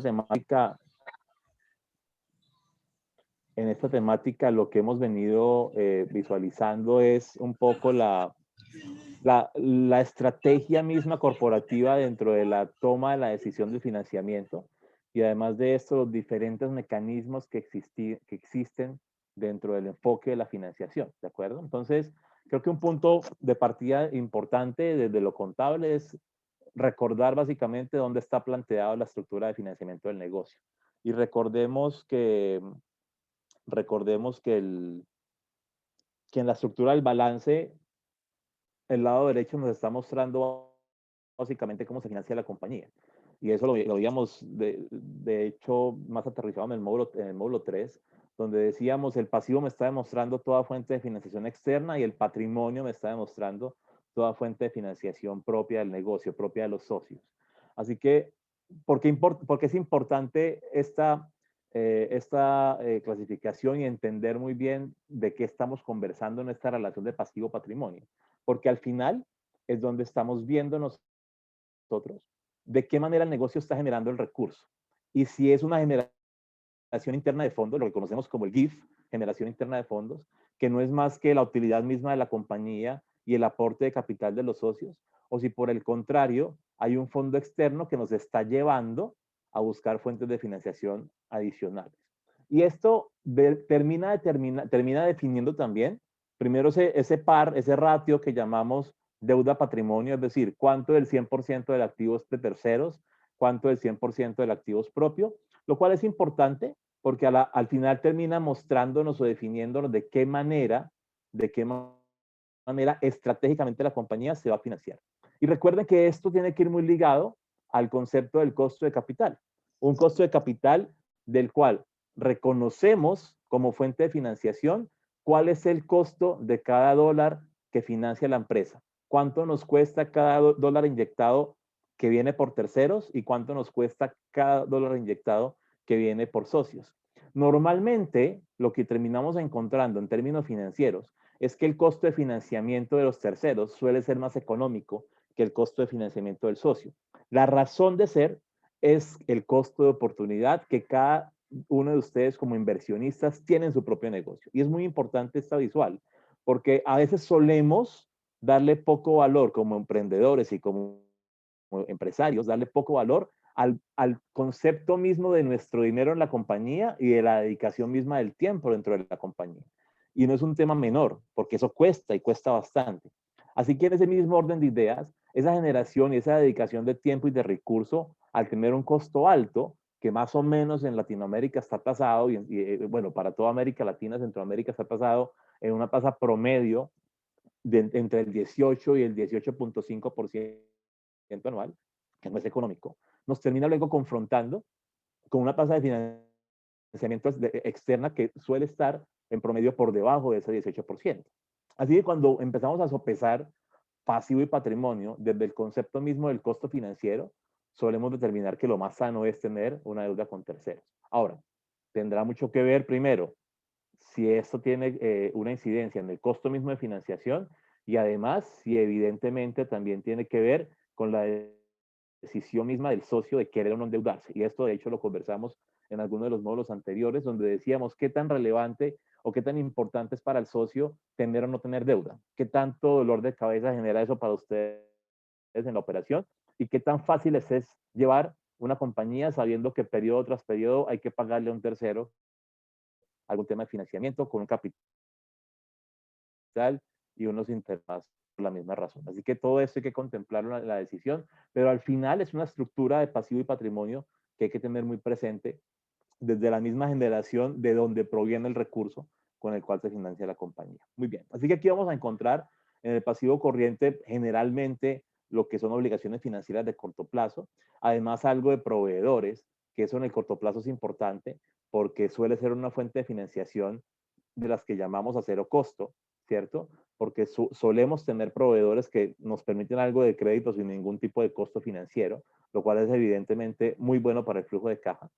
temática, lo que hemos venido visualizando es un poco la estrategia misma corporativa dentro de la toma de la decisión de financiamiento y además de esto los diferentes mecanismos que existen dentro del enfoque de la financiación, ¿de acuerdo? Entonces, creo que un punto de partida importante desde lo contable es recordar básicamente dónde está planteada la estructura de financiamiento del negocio. Y recordemos que en la estructura del balance, el lado derecho nos está mostrando básicamente cómo se financia la compañía. Y eso lo veíamos, de hecho, más aterrizado en el módulo 3, donde decíamos el pasivo me está demostrando toda fuente de financiación externa y el patrimonio me está demostrando toda fuente de financiación propia del negocio, propia de los socios. Así que, ¿por qué es importante esta clasificación y entender muy bien de qué estamos conversando en esta relación de pasivo-patrimonio? Porque al final es donde estamos viendo nosotros de qué manera el negocio está generando el recurso. Y si es una generación interna de fondos, lo que conocemos como el GIF, generación interna de fondos, que no es más que la utilidad misma de la compañía y el aporte de capital de los socios, o si por el contrario hay un fondo externo que nos está llevando a buscar fuentes de financiación adicionales. Y esto termina definiendo también, primero ese par, ese ratio que llamamos deuda-patrimonio, es decir, cuánto del 100% del activo es de terceros, cuánto del 100% del activo es propio, lo cual es importante porque al final termina mostrándonos o definiéndonos de qué manera estratégicamente la compañía se va a financiar. Y recuerden que esto tiene que ir muy ligado al concepto del costo de capital. Un costo de capital del cual reconocemos como fuente de financiación cuál es el costo de cada dólar que financia la empresa. Cuánto nos cuesta cada dólar inyectado que viene por terceros y cuánto nos cuesta cada dólar inyectado que viene por socios. Normalmente, lo que terminamos encontrando en términos financieros es que el costo de financiamiento de los terceros suele ser más económico que el costo de financiamiento del socio. La razón de ser es el costo de oportunidad que cada uno de ustedes como inversionistas tiene en su propio negocio. Y es muy importante esta visual, porque a veces solemos darle poco valor como emprendedores y como empresarios, darle poco valor al concepto mismo de nuestro dinero en la compañía y de la dedicación misma del tiempo dentro de la compañía. Y no es un tema menor, porque eso cuesta y cuesta bastante. Así que en ese mismo orden de ideas, esa generación y esa dedicación de tiempo y de recurso, al tener un costo alto, que más o menos en Latinoamérica está tasado, bueno, para toda América Latina, Centroamérica está tasado en una tasa promedio entre el 18 y el 18.5% anual, que no es económico, nos termina luego confrontando con una tasa de financiamiento externa que suele estar en promedio por debajo de ese 18%. Así que cuando empezamos a sopesar pasivo y patrimonio desde el concepto mismo del costo financiero, solemos determinar que lo más sano es tener una deuda con terceros. Ahora, tendrá mucho que ver primero si esto tiene una incidencia en el costo mismo de financiación y además si evidentemente también tiene que ver con la decisión misma del socio de querer o no endeudarse. Y esto de hecho lo conversamos en alguno de los módulos anteriores donde decíamos qué tan relevante o qué tan importante es para el socio tener o no tener deuda, qué tanto dolor de cabeza genera eso para ustedes en la operación y qué tan fácil es llevar una compañía sabiendo que periodo tras periodo hay que pagarle a un tercero algún tema de financiamiento con un capital y unos intereses por la misma razón. Así que todo esto hay que contemplarlo en la decisión, pero al final es una estructura de pasivo y patrimonio que hay que tener muy presente desde la misma generación de donde proviene el recurso con el cual se financia la compañía. Muy bien, así que aquí vamos a encontrar en el pasivo corriente generalmente lo que son obligaciones financieras de corto plazo, además algo de proveedores, que eso en el corto plazo es importante porque suele ser una fuente de financiación de las que llamamos a cero costo, ¿cierto? Porque solemos tener proveedores que nos permiten algo de crédito sin ningún tipo de costo financiero, lo cual es evidentemente muy bueno para el flujo de caja.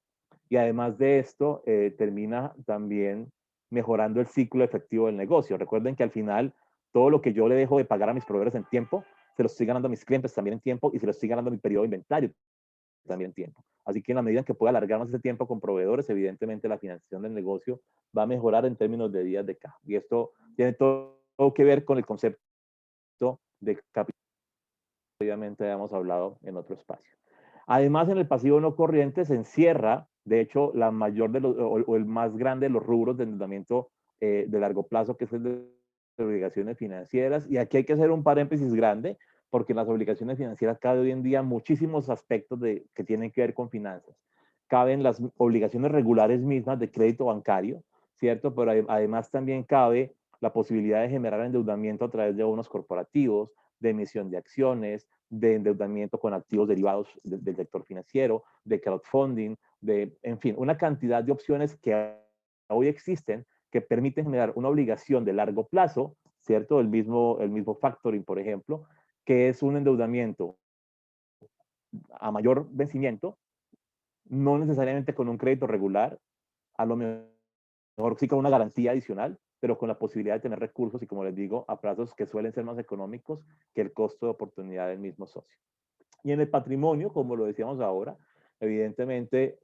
Y además de esto, termina también mejorando el ciclo efectivo del negocio. Recuerden que al final, todo lo que yo le dejo de pagar a mis proveedores en tiempo, se lo estoy ganando a mis clientes también en tiempo y se lo estoy ganando a mi periodo de inventario también tiempo. Así que en la medida en que pueda alargar más ese tiempo con proveedores, evidentemente la financiación del negocio va a mejorar en términos de días de caja. Y esto tiene todo que ver con el concepto de capital que obviamente habíamos hablado en otro espacio. Además, en el pasivo no corriente se encierra, de hecho, la mayor de los, o el más grande de los rubros de endeudamiento de largo plazo, que es el de obligaciones financieras. Y aquí hay que hacer un paréntesis grande, porque en las obligaciones financieras cabe hoy en día muchísimos aspectos que tienen que ver con finanzas. Caben las obligaciones regulares mismas de crédito bancario, ¿cierto? Pero además también cabe la posibilidad de generar endeudamiento a través de bonos corporativos, de emisión de acciones, de endeudamiento con activos derivados del sector financiero, de crowdfunding, en fin, una cantidad de opciones que hoy existen que permiten generar una obligación de largo plazo, ¿cierto? El mismo factoring, por ejemplo, que es un endeudamiento a mayor vencimiento, no necesariamente con un crédito regular, a lo mejor sí con una garantía adicional, pero con la posibilidad de tener recursos y, como les digo, a plazos que suelen ser más económicos que el costo de oportunidad del mismo socio. Y en el patrimonio, como lo decíamos ahora, evidentemente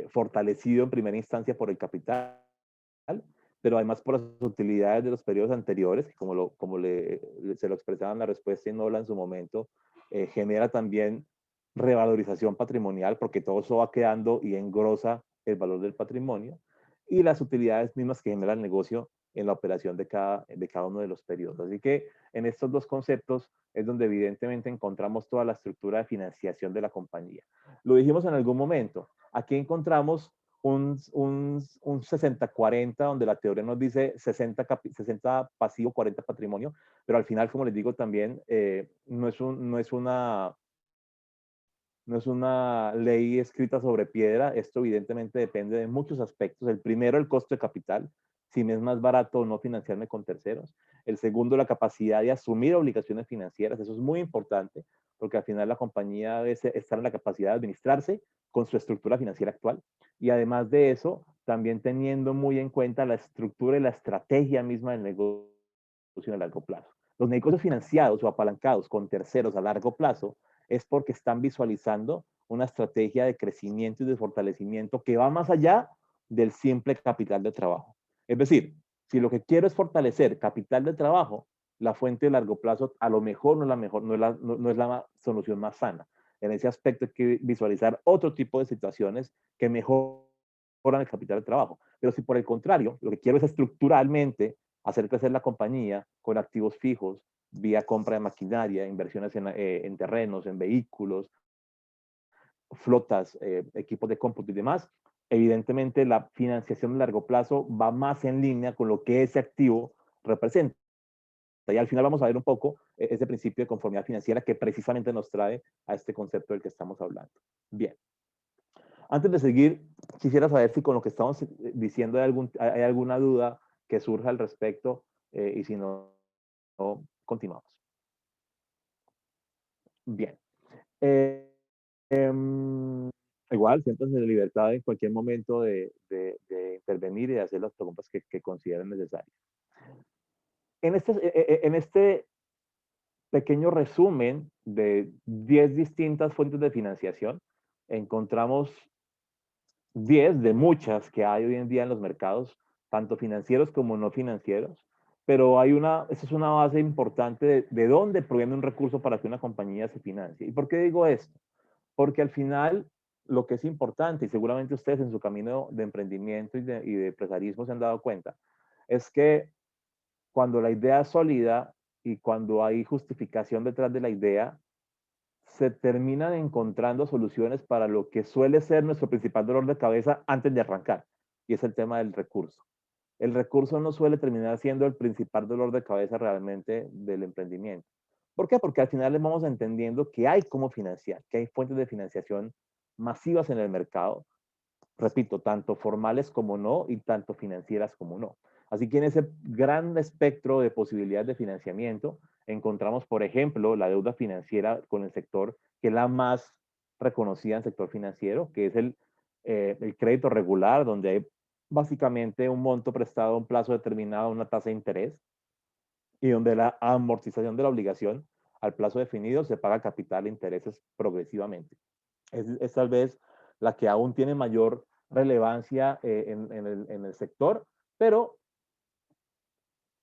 fortalecido en primera instancia por el capital, pero además por las utilidades de los periodos anteriores, que se lo expresaba en la respuesta Inola en su momento, genera también revalorización patrimonial, porque todo eso va quedando y engrosa el valor del patrimonio, y las utilidades mismas que genera el negocio en la operación de cada uno de los periodos. Así que en estos dos conceptos es donde evidentemente encontramos toda la estructura de financiación de la compañía. Lo dijimos en algún momento, aquí encontramos un 60-40, donde la teoría nos dice 60 pasivo, 40 patrimonio, pero al final, como les digo también, no es una ley escrita sobre piedra. Esto evidentemente depende de muchos aspectos. El primero, el costo de capital, si me es más barato o no financiarme con terceros. El segundo, la capacidad de asumir obligaciones financieras. Eso es muy importante, porque al final la compañía debe estar en la capacidad de administrarse con su estructura financiera actual. Y además de eso, también teniendo muy en cuenta la estructura y la estrategia misma del negocio a largo plazo. Los negocios financiados o apalancados con terceros a largo plazo es porque están visualizando una estrategia de crecimiento y de fortalecimiento que va más allá del simple capital de trabajo. Es decir, si lo que quiero es fortalecer capital de trabajo, la fuente de largo plazo a lo mejor no es la solución más sana. En ese aspecto hay que visualizar otro tipo de situaciones que mejoran el capital de trabajo. Pero si por el contrario, lo que quiero es estructuralmente hacer crecer la compañía con activos fijos, vía compra de maquinaria, inversiones en terrenos, en vehículos, flotas, equipos de cómputo y demás, evidentemente la financiación de largo plazo va más en línea con lo que ese activo representa. Y al final vamos a ver un poco ese principio de conformidad financiera que precisamente nos trae a este concepto del que estamos hablando. Bien. Antes de seguir, quisiera saber si con lo que estamos diciendo hay alguna duda que surja al respecto, y si no, continuamos. Bien. Igual, siéntanse en libertad en cualquier momento de intervenir y de hacer las preguntas que consideren necesarias. En este pequeño resumen de 10 distintas fuentes de financiación, encontramos 10 de muchas que hay hoy en día en los mercados, tanto financieros como no financieros, pero esa es una base importante de dónde proviene un recurso para que una compañía se financie. ¿Y por qué digo esto? Porque al final lo que es importante, y seguramente ustedes en su camino de emprendimiento y de empresarismo se han dado cuenta, es que cuando la idea es sólida y cuando hay justificación detrás de la idea, se terminan encontrando soluciones para lo que suele ser nuestro principal dolor de cabeza antes de arrancar, y es el tema del recurso. El recurso no suele terminar siendo el principal dolor de cabeza realmente del emprendimiento. ¿Por qué? Porque al final vamos entendiendo que hay cómo financiar, que hay fuentes de financiación masivas en el mercado, repito, tanto formales como no, y tanto financieras como no. Así que en ese gran espectro de posibilidades de financiamiento, encontramos, por ejemplo, la deuda financiera con el sector, que es la más reconocida en el sector financiero, que es el crédito regular, donde hay básicamente un monto prestado a un plazo determinado, una tasa de interés, y donde la amortización de la obligación al plazo definido se paga capital e intereses progresivamente. es tal vez la que aún tiene mayor relevancia en el sector, pero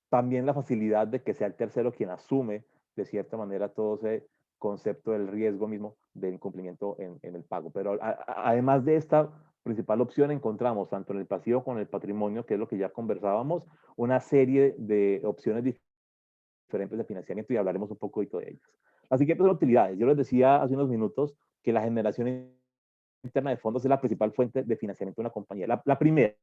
también la facilidad de que sea el tercero quien asume de cierta manera todo ese concepto del riesgo mismo de incumplimiento en el pago. Pero además de esta principal opción, encontramos tanto en el pasivo como en el patrimonio, que es lo que ya conversábamos, una serie de opciones diferentes de financiamiento y hablaremos un poco de ellas. Las siguientes son utilidades. Yo les decía hace unos minutos que la generación interna de fondos es la principal fuente de financiamiento de una compañía. La primera,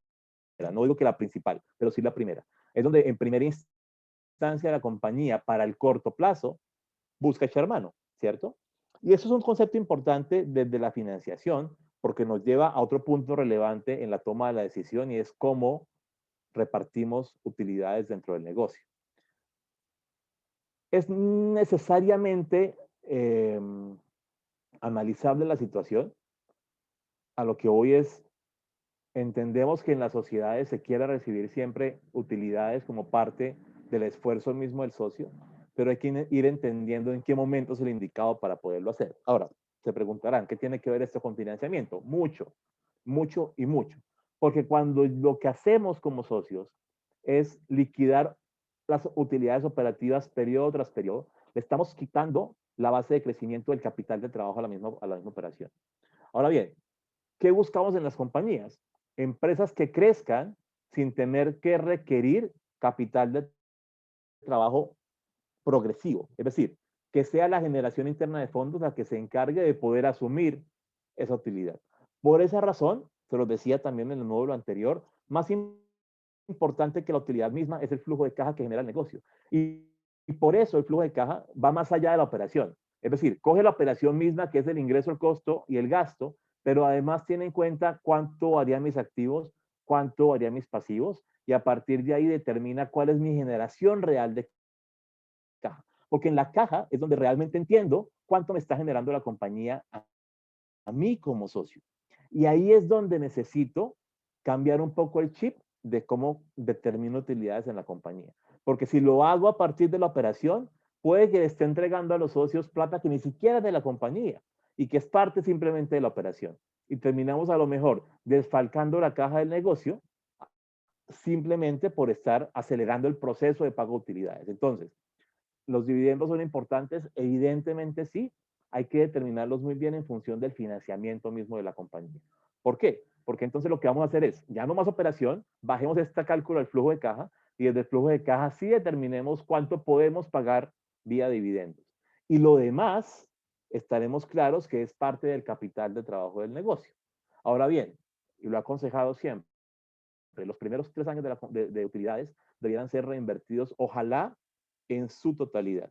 no digo que la principal, pero sí la primera. Es donde en primera instancia la compañía para el corto plazo busca echar mano, ¿cierto? Y eso es un concepto importante desde la financiación porque nos lleva a otro punto relevante en la toma de la decisión y es cómo repartimos utilidades dentro del negocio. Es necesariamente analizable la situación. A lo que hoy es, entendemos que en las sociedades se quiere recibir siempre utilidades como parte del esfuerzo mismo del socio, pero hay que ir entendiendo en qué momento es el indicado para poderlo hacer. Ahora, se preguntarán, ¿qué tiene que ver esto con financiamiento? Mucho, mucho y mucho. Porque cuando lo que hacemos como socios es liquidar las utilidades operativas periodo tras periodo, le estamos quitando la base de crecimiento del capital de trabajo a la misma operación. Ahora bien, ¿qué buscamos en las compañías? Empresas que crezcan sin tener que requerir capital de trabajo progresivo. Es decir, que sea la generación interna de fondos la que se encargue de poder asumir esa utilidad. Por esa razón, se lo decía también en el módulo anterior, más importante que la utilidad misma es el flujo de caja que genera el negocio. Y por eso el flujo de caja va más allá de la operación. Es decir, coge la operación misma, que es el ingreso, el costo y el gasto, pero además tiene en cuenta cuánto harían mis activos, cuánto harían mis pasivos, y a partir de ahí determina cuál es mi generación real de caja. Porque en la caja es donde realmente entiendo cuánto me está generando la compañía a mí como socio. Y ahí es donde necesito cambiar un poco el chip de cómo determino utilidades en la compañía. Porque si lo hago a partir de la operación, puede que le esté entregando a los socios plata que ni siquiera es de la compañía y que es parte simplemente de la operación. Y terminamos a lo mejor desfalcando la caja del negocio simplemente por estar acelerando el proceso de pago de utilidades. Entonces, ¿los dividendos son importantes? Evidentemente sí. Hay que determinarlos muy bien en función del financiamiento mismo de la compañía. ¿Por qué? Porque entonces lo que vamos a hacer es, ya no más operación, bajemos este cálculo del flujo de caja y desde el flujo de caja sí determinemos cuánto podemos pagar vía dividendos. Y lo demás, estaremos claros que es parte del capital de trabajo del negocio. Ahora bien, y lo he aconsejado siempre, los primeros 3 años de utilidades deberían ser reinvertidos, ojalá en su totalidad.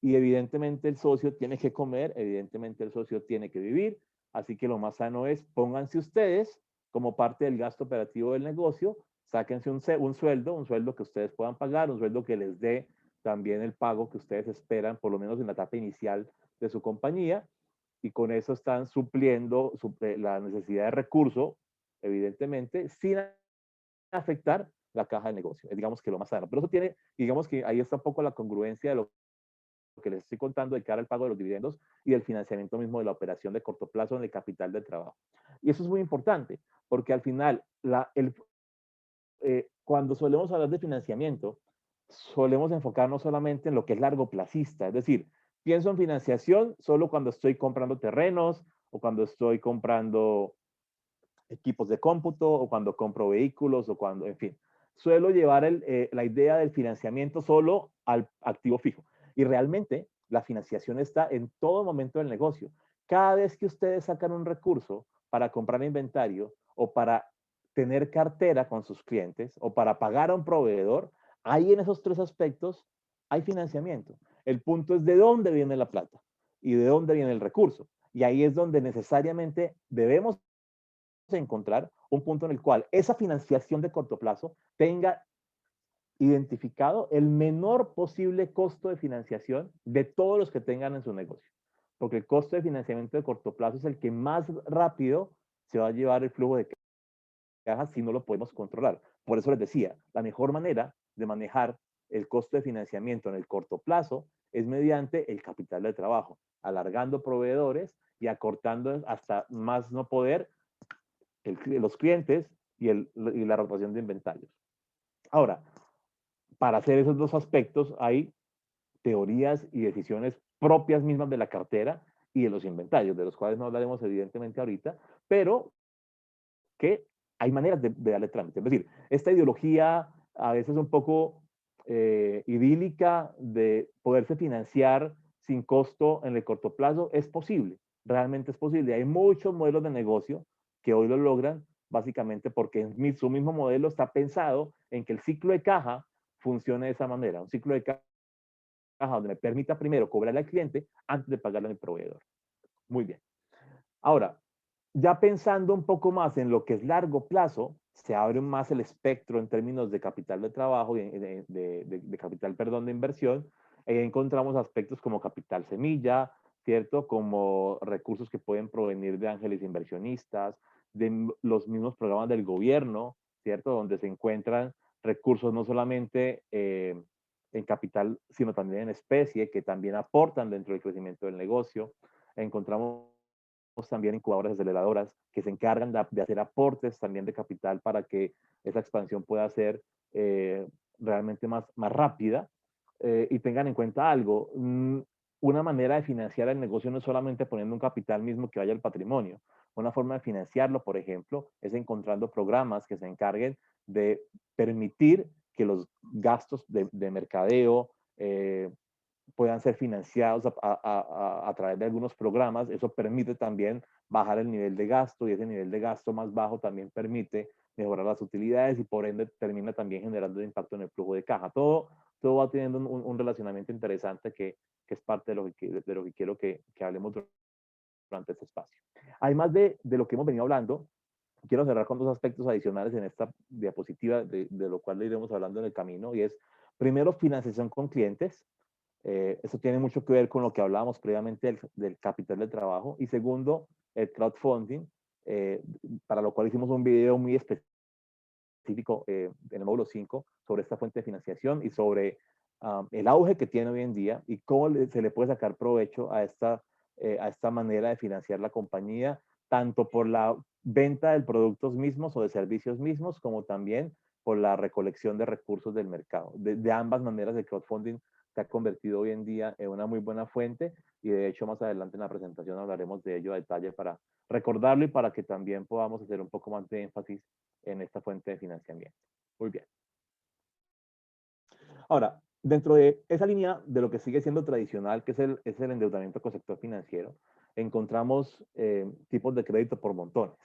Y evidentemente el socio tiene que comer, evidentemente el socio tiene que vivir, así que lo más sano es pónganse ustedes como parte del gasto operativo del negocio, sáquense un sueldo que ustedes puedan pagar, un sueldo que les dé también el pago que ustedes esperan, por lo menos en la etapa inicial de su compañía, y con eso están supliendo la necesidad de recurso, evidentemente, sin afectar la caja de negocio. Es, digamos, que lo más sano. Pero eso tiene, digamos que ahí está un poco la congruencia de lo que les estoy contando de cara al pago de los dividendos y del financiamiento mismo de la operación de corto plazo en el capital del trabajo. Y eso es muy importante, porque al final, cuando solemos hablar de financiamiento, solemos enfocarnos solamente en lo que es largo plazista. Es decir, pienso en financiación solo cuando estoy comprando terrenos o cuando estoy comprando equipos de cómputo o cuando compro vehículos o cuando, en fin. Suelo llevar la idea del financiamiento solo al activo fijo. Y realmente la financiación está en todo momento del negocio. Cada vez que ustedes sacan un recurso para comprar inventario o para tener cartera con sus clientes o para pagar a un proveedor, ahí en esos 3 aspectos hay financiamiento. El punto es de dónde viene la plata y de dónde viene el recurso. Y ahí es donde necesariamente debemos encontrar un punto en el cual esa financiación de corto plazo tenga identificado el menor posible costo de financiación de todos los que tengan en su negocio. Porque el costo de financiamiento de corto plazo es el que más rápido se va a llevar el flujo de caja si no lo podemos controlar. Por eso les decía, la mejor manera de manejar el costo de financiamiento en el corto plazo es mediante el capital de trabajo, alargando proveedores y acortando hasta más no poder los clientes y la rotación de inventarios. Ahora, para hacer esos dos aspectos hay teorías y decisiones propias mismas de la cartera y de los inventarios, de los cuales no hablaremos evidentemente ahorita, pero que hay maneras de darle trámite. Es decir, esta ideología a veces un poco idílica de poderse financiar sin costo en el corto plazo es posible, realmente es posible. Hay muchos modelos de negocio que hoy lo logran básicamente porque su mismo modelo está pensado en que el ciclo de caja funcione de esa manera, un ciclo de caja donde me permita primero cobrarle al cliente antes de pagarle a mi proveedor. Muy bien. Ahora, ya pensando un poco más en lo que es largo plazo, se abre más el espectro en términos de capital de trabajo y de capital, perdón, de inversión. Encontramos aspectos como capital semilla, ¿cierto? Como recursos que pueden provenir de ángeles inversionistas, de los mismos programas del gobierno, ¿cierto? Donde se encuentran recursos no solamente en capital, sino también en especie, que también aportan dentro del crecimiento del negocio. Encontramos también incubadoras aceleradoras que se encargan de hacer aportes también de capital para que esa expansión pueda ser realmente más rápida. Y tengan en cuenta algo, una manera de financiar el negocio no es solamente poniendo un capital mismo que vaya al patrimonio. Una forma de financiarlo, por ejemplo, es encontrando programas que se encarguen de permitir que los gastos de mercadeo, puedan ser financiados a través de algunos programas. Eso permite también bajar el nivel de gasto y ese nivel de gasto más bajo también permite mejorar las utilidades y por ende termina también generando impacto en el flujo de caja. Todo va teniendo un relacionamiento interesante que es parte de lo que quiero que hablemos durante este espacio. Además de lo que hemos venido hablando, quiero cerrar con dos aspectos adicionales en esta diapositiva, de lo cual le iremos hablando en el camino, y es, primero, financiación con clientes. Eso tiene mucho que ver con lo que hablábamos previamente del capital de trabajo. Y segundo, el crowdfunding, para lo cual hicimos un video muy específico en el módulo 5 sobre esta fuente de financiación y sobre el auge que tiene hoy en día y cómo se le puede sacar provecho a esta manera de financiar la compañía, tanto por la venta de productos mismos o de servicios mismos, como también por la recolección de recursos del mercado. De ambas maneras, el crowdfunding se ha convertido hoy en día en una muy buena fuente y de hecho más adelante en la presentación hablaremos de ello a detalle para recordarlo y para que también podamos hacer un poco más de énfasis en esta fuente de financiamiento. Muy bien. Ahora, dentro de esa línea de lo que sigue siendo tradicional, que es el endeudamiento con sector financiero, encontramos tipos de crédito por montones.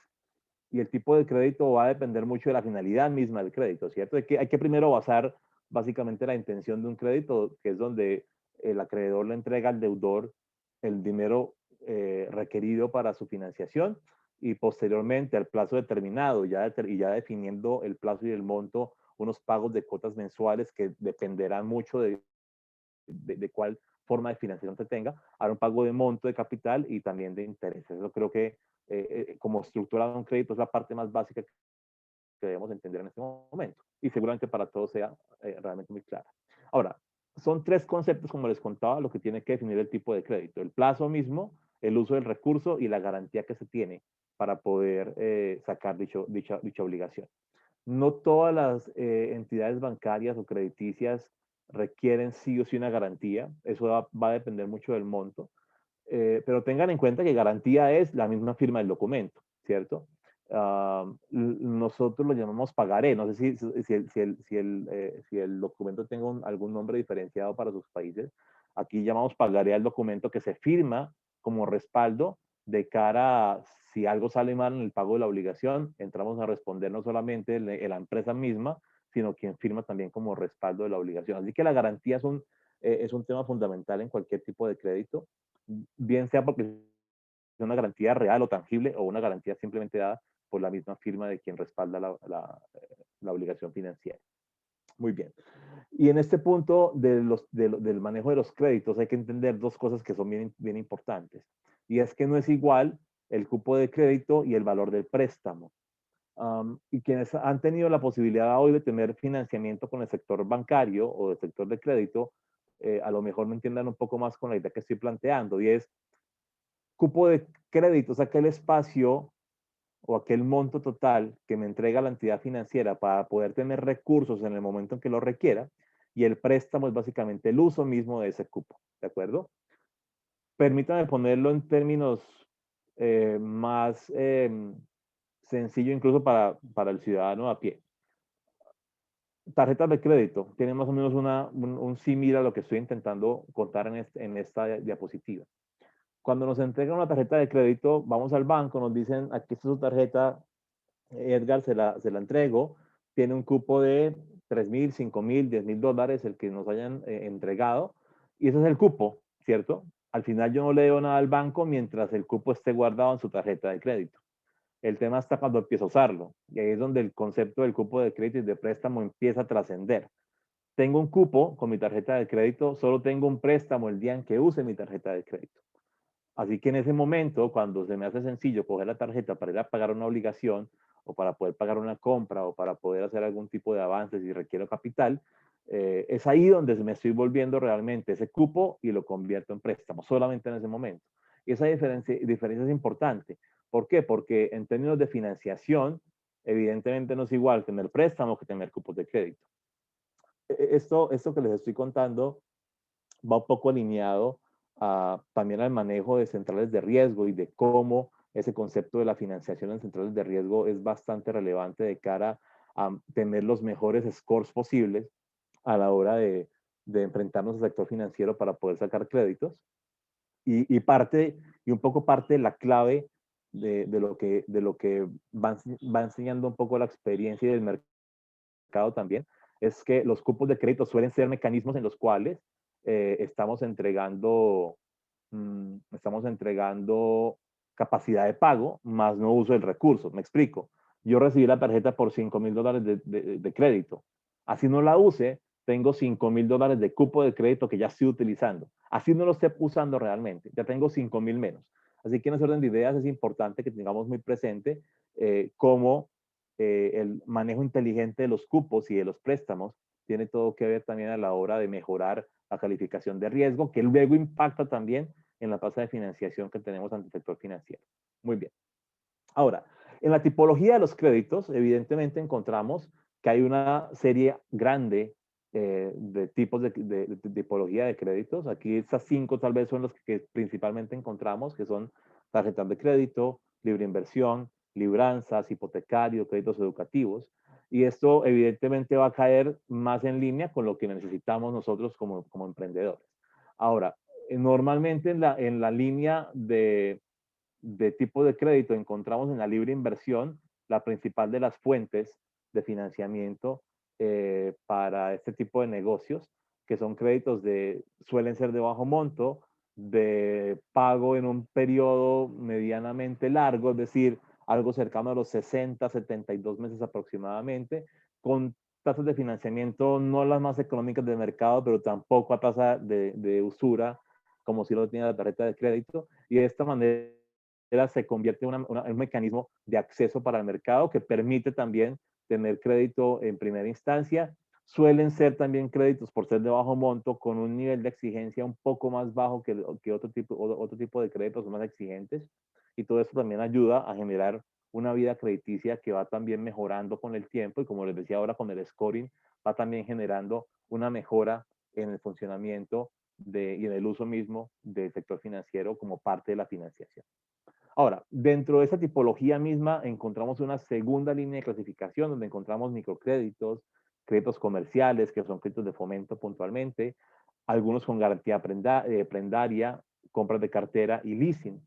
Y el tipo de crédito va a depender mucho de la finalidad misma del crédito, ¿cierto? Hay que primero basar básicamente la intención de un crédito, que es donde el acreedor le entrega al deudor el dinero requerido para su financiación y posteriormente al plazo determinado, ya definiendo el plazo y el monto, unos pagos de cuotas mensuales que dependerán mucho de cuál forma de financiación se tenga, hará un pago de monto de capital y también de intereses. Eso creo que como estructura de un crédito es la parte más básica que debemos entender en este momento. Y seguramente para todos sea realmente muy clara. Ahora, son tres conceptos, como les contaba, lo que tiene que definir el tipo de crédito. El plazo mismo, el uso del recurso y la garantía que se tiene para poder sacar dicha obligación. No todas las entidades bancarias o crediticias requieren sí o sí una garantía. Eso va a depender mucho del monto. Pero tengan en cuenta que garantía es la misma firma del documento, ¿cierto? Nosotros lo llamamos pagaré. No sé si el documento tenga algún nombre diferenciado para sus países. Aquí llamamos pagaré al documento que se firma como respaldo de cara a si algo sale mal en el pago de la obligación, entramos a responder no solamente la empresa misma, sino quien firma también como respaldo de la obligación. Así que la garantía es un tema fundamental en cualquier tipo de crédito, bien sea porque es una garantía real o tangible o una garantía simplemente dada por la misma firma de quien respalda la obligación financiera. Muy bien. Y en este punto del manejo de los créditos hay que entender dos cosas que son bien importantes. Y es que no es igual el cupo de crédito y el valor del préstamo. Y quienes han tenido la posibilidad hoy de tener financiamiento con el sector bancario o el sector de crédito, a lo mejor me entiendan un poco más con la idea que estoy planteando, y es cupo de crédito es aquel espacio o aquel monto total que me entrega la entidad financiera para poder tener recursos en el momento en que lo requiera, y el préstamo es básicamente el uso mismo de ese cupo, ¿de acuerdo? Permítame ponerlo en términos más sencillo incluso para el ciudadano a pie. Tarjetas de crédito tienen más o menos un símil a lo que estoy intentando contar en esta diapositiva. Cuando nos entregan una tarjeta de crédito, vamos al banco, nos dicen, aquí está su tarjeta, Edgar, se la entrego, tiene un cupo de 3.000, 5.000, 10.000 dólares, el que nos hayan entregado, y ese es el cupo, ¿cierto? Al final yo no le debo nada al banco mientras el cupo esté guardado en su tarjeta de crédito. El tema está cuando empiezo a usarlo, y ahí es donde el concepto del cupo de crédito y de préstamo empieza a trascender. Tengo un cupo con mi tarjeta de crédito, solo tengo un préstamo el día en que use mi tarjeta de crédito. Así que en ese momento, cuando se me hace sencillo coger la tarjeta para ir a pagar una obligación o para poder pagar una compra o para poder hacer algún tipo de avance si requiero capital, es ahí donde me estoy volviendo realmente ese cupo y lo convierto en préstamo, solamente en ese momento. Y esa diferencia es importante. ¿Por qué? Porque en términos de financiación, evidentemente no es igual tener préstamos que tener cupos de crédito. Esto que les estoy contando va un poco alineado también al manejo de centrales de riesgo y de cómo ese concepto de la financiación en centrales de riesgo es bastante relevante de cara a tener los mejores scores posibles a la hora de enfrentarnos al sector financiero para poder sacar créditos. Y un poco parte de la clave de lo que va enseñando un poco la experiencia del mercado también, es que los cupos de crédito suelen ser mecanismos en los cuales estamos entregando capacidad de pago, más no uso del recurso. Me explico. Yo recibí la tarjeta por 5.000 dólares de crédito. Así no la use, tengo 5.000 dólares de cupo de crédito que ya estoy utilizando. Así no lo esté usando realmente, ya tengo 5.000 menos. Así que en ese orden de ideas es importante que tengamos muy presente cómo el manejo inteligente de los cupos y de los préstamos tiene todo que ver también a la hora de mejorar la calificación de riesgo, que luego impacta también en la tasa de financiación que tenemos ante el sector financiero. Muy bien. Ahora, en la tipología de los créditos, evidentemente encontramos que hay una serie grande de tipos de tipología de créditos. Aquí estas 5 tal vez son los que principalmente encontramos, que son tarjetas de crédito, libre inversión, libranzas, hipotecario, créditos educativos. Y esto evidentemente va a caer más en línea con lo que necesitamos nosotros como emprendedores. Ahora, normalmente en la línea de tipo de crédito encontramos en la libre inversión la principal de las fuentes de financiamiento para este tipo de negocios, que son créditos suelen ser de bajo monto, de pago en un periodo medianamente largo, es decir, algo cercano a los 60, 72 meses aproximadamente, con tasas de financiamiento no las más económicas del mercado, pero tampoco a tasa de usura, como si lo tenía la tarjeta de crédito, y de esta manera se convierte en un mecanismo de acceso para el mercado que permite también tener crédito en primera instancia. Suelen ser también créditos por ser de bajo monto con un nivel de exigencia un poco más bajo que otro tipo de créditos más exigentes, y todo eso también ayuda a generar una vida crediticia que va también mejorando con el tiempo, y como les decía ahora con el scoring va también generando una mejora en el funcionamiento y en el uso mismo del sector financiero como parte de la financiación. Ahora, dentro de esa tipología misma encontramos una segunda línea de clasificación donde encontramos microcréditos, créditos comerciales, que son créditos de fomento puntualmente, algunos con garantía prendaria, compras de cartera y leasing.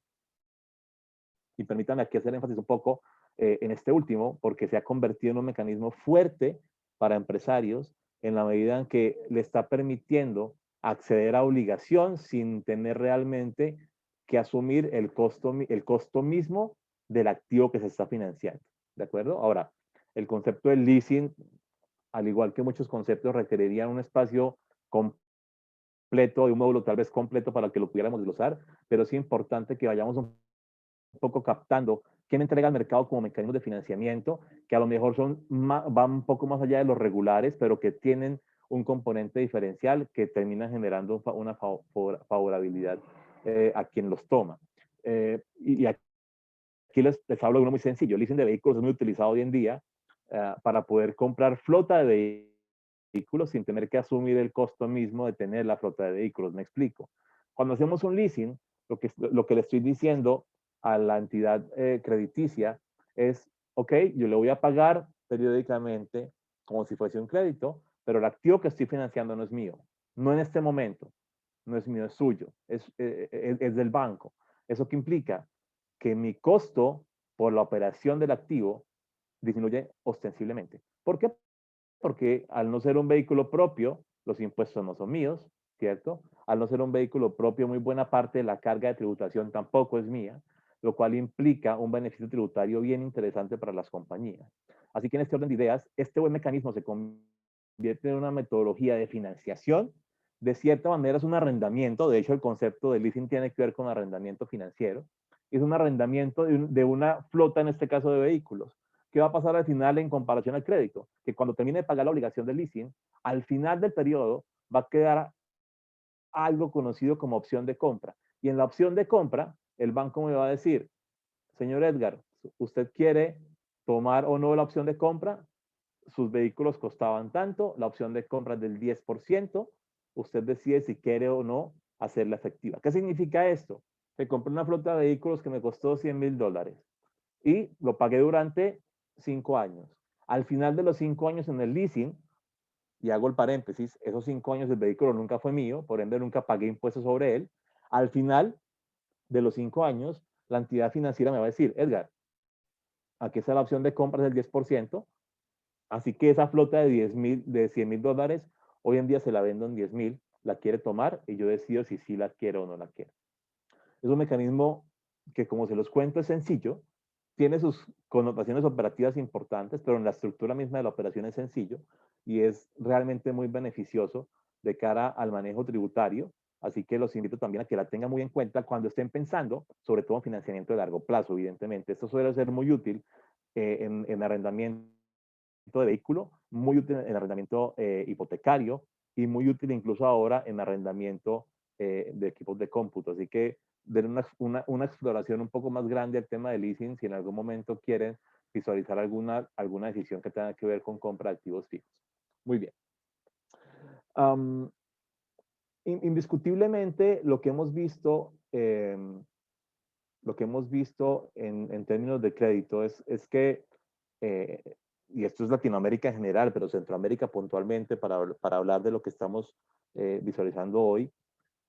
Y permítanme aquí hacer énfasis un poco en este último, porque se ha convertido en un mecanismo fuerte para empresarios en la medida en que le está permitiendo acceder a obligación sin tener realmente que asumir el costo mismo del activo que se está financiando. ¿De acuerdo? Ahora, el concepto del leasing, al igual que muchos conceptos, requeriría un espacio completo y un módulo tal vez completo para que lo pudiéramos desglosar, pero es importante que vayamos un poco captando qué me entrega el mercado como mecanismos de financiamiento, que a lo mejor van un poco más allá de los regulares, pero que tienen un componente diferencial que termina generando una favorabilidad a quien los toma. Y aquí les hablo de uno muy sencillo. El leasing de vehículos es muy utilizado hoy en día para poder comprar flota de vehículos sin tener que asumir el costo mismo de tener la flota de vehículos. Me explico. Cuando hacemos un leasing, lo que le estoy diciendo a la entidad crediticia es, ok, yo le voy a pagar periódicamente como si fuese un crédito, pero el activo que estoy financiando no es mío. No en este momento. No es mío, es suyo. Es del banco. ¿Eso qué implica? Que mi costo por la operación del activo disminuye ostensiblemente. ¿Por qué? Porque al no ser un vehículo propio, los impuestos no son míos, ¿cierto? Al no ser un vehículo propio, muy buena parte de la carga de tributación tampoco es mía, lo cual implica un beneficio tributario bien interesante para las compañías. Así que en este orden de ideas, este buen mecanismo se convierte en una metodología de financiación. De cierta manera es un arrendamiento, de hecho el concepto de leasing tiene que ver con arrendamiento financiero. Es un arrendamiento de una flota, en este caso de vehículos. ¿Qué va a pasar al final en comparación al crédito? Que cuando termine de pagar la obligación del leasing, al final del periodo va a quedar algo conocido como opción de compra. Y en la opción de compra, el banco me va a decir, señor Edgar, ¿usted quiere tomar o no la opción de compra? Sus vehículos costaban tanto, la opción de compra es del 10%, usted decide si quiere o no hacerla efectiva. ¿Qué significa esto? Que compré una flota de vehículos que me costó $100,000 y lo pagué durante 5 años. Al final de los 5 años en el leasing, y hago el paréntesis, esos 5 años el vehículo nunca fue mío, por ende nunca pagué impuestos sobre él. Al final de los 5 años, la entidad financiera me va a decir, Edgar, aquí está la opción de compra del 10%, así que esa flota de $100,000, hoy en día se la vendo en 10,000, la quiere tomar y yo decido si sí la quiero o no la quiero. Es un mecanismo que, como se los cuento, es sencillo, tiene sus connotaciones operativas importantes, pero en la estructura misma de la operación es sencillo y es realmente muy beneficioso de cara al manejo tributario. Así que los invito también a que la tengan muy en cuenta cuando estén pensando, sobre todo en financiamiento de largo plazo, evidentemente. Esto suele ser muy útil en arrendamiento de vehículo, muy útil en arrendamiento hipotecario y muy útil incluso ahora en arrendamiento de equipos de cómputo. Así que den una exploración un poco más grande al tema de leasing si en algún momento quieren visualizar alguna decisión que tenga que ver con compra de activos fijos. Muy bien. Um, Indiscutiblemente lo que hemos visto en términos de crédito es que eh, y esto es Latinoamérica en general, pero Centroamérica puntualmente, para hablar de lo que estamos visualizando hoy,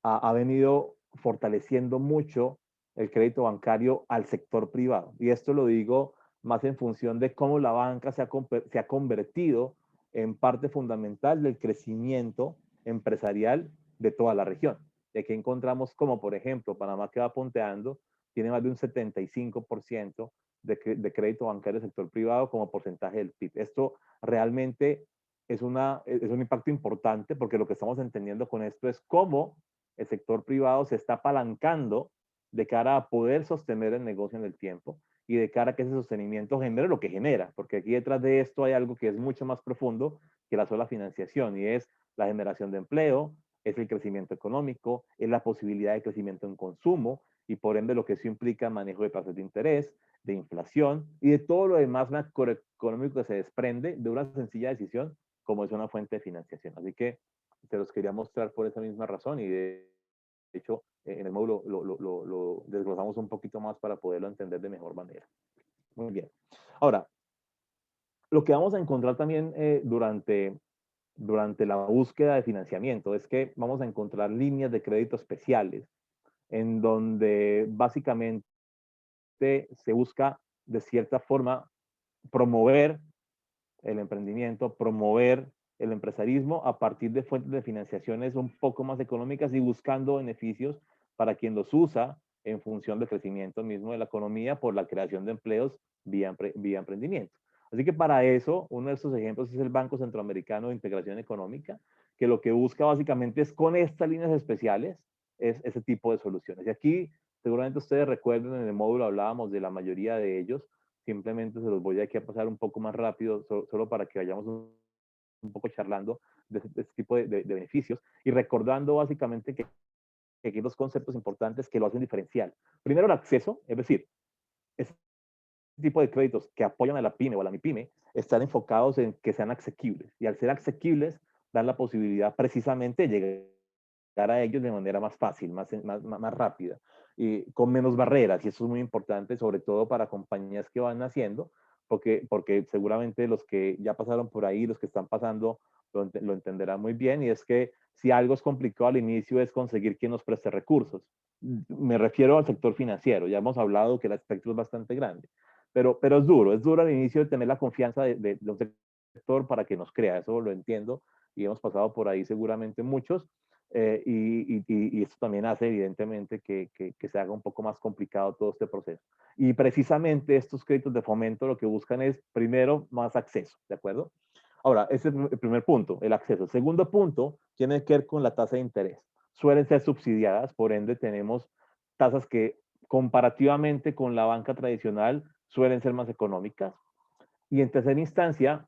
ha venido fortaleciendo mucho el crédito bancario al sector privado. Y esto lo digo más en función de cómo la banca se ha convertido en parte fundamental del crecimiento empresarial de toda la región. De que encontramos como, por ejemplo, Panamá que va punteando, tiene más de un 75% de crédito bancario del sector privado como porcentaje del PIB. Esto realmente es un impacto importante porque lo que estamos entendiendo con esto es cómo el sector privado se está apalancando de cara a poder sostener el negocio en el tiempo y de cara a que ese sostenimiento genere lo que genera, porque aquí detrás de esto hay algo que es mucho más profundo que la sola financiación y es la generación de empleo, es el crecimiento económico, es la posibilidad de crecimiento en consumo y por ende lo que eso implica manejo de tasas de interés, de inflación y de todo lo demás macroeconómico que se desprende de una sencilla decisión como es una fuente de financiación. Así que te los quería mostrar por esa misma razón y de hecho en el módulo lo desglosamos un poquito más para poderlo entender de mejor manera. Muy bien. Ahora, lo que vamos a encontrar también durante la búsqueda de financiamiento es que vamos a encontrar líneas de crédito especiales en donde básicamente se busca de cierta forma promover el emprendimiento, promover el empresarismo a partir de fuentes de financiaciones un poco más económicas y buscando beneficios para quien los usa en función del crecimiento mismo de la economía por la creación de empleos vía emprendimiento. Así que para eso, uno de estos ejemplos es el Banco Centroamericano de Integración Económica, que lo que busca básicamente es con estas líneas especiales, es ese tipo de soluciones. Y aquí, seguramente ustedes recuerden, en el módulo hablábamos de la mayoría de ellos, simplemente se los voy aquí a pasar un poco más rápido, solo para que vayamos un poco charlando de este tipo de beneficios y recordando básicamente que aquí hay dos conceptos importantes que lo hacen diferencial. Primero, el acceso, es decir, este tipo de créditos que apoyan a la pyme o a la MIPYME están enfocados en que sean asequibles. Y al ser asequibles, dan la posibilidad precisamente de llegar a ellos de manera más fácil, más rápida, y con menos barreras. Y eso es muy importante, sobre todo para compañías que van naciendo, porque seguramente los que ya pasaron por ahí, los que están pasando, lo entenderán muy bien. Y es que si algo es complicado al inicio es conseguir quien nos preste recursos. Me refiero al sector financiero. Ya hemos hablado que el espectro es bastante grande. Pero es duro al inicio de tener la confianza de un sector para que nos crea, eso lo entiendo y hemos pasado por ahí seguramente muchos, y esto también hace evidentemente que se haga un poco más complicado todo este proceso. Y precisamente estos créditos de fomento lo que buscan es, primero, más acceso, ¿de acuerdo? Ahora, ese es el primer punto, el acceso. El segundo punto tiene que ver con la tasa de interés. Suelen ser subsidiadas, por ende tenemos tasas que comparativamente con la banca tradicional suelen ser más económicas. Y en tercera instancia,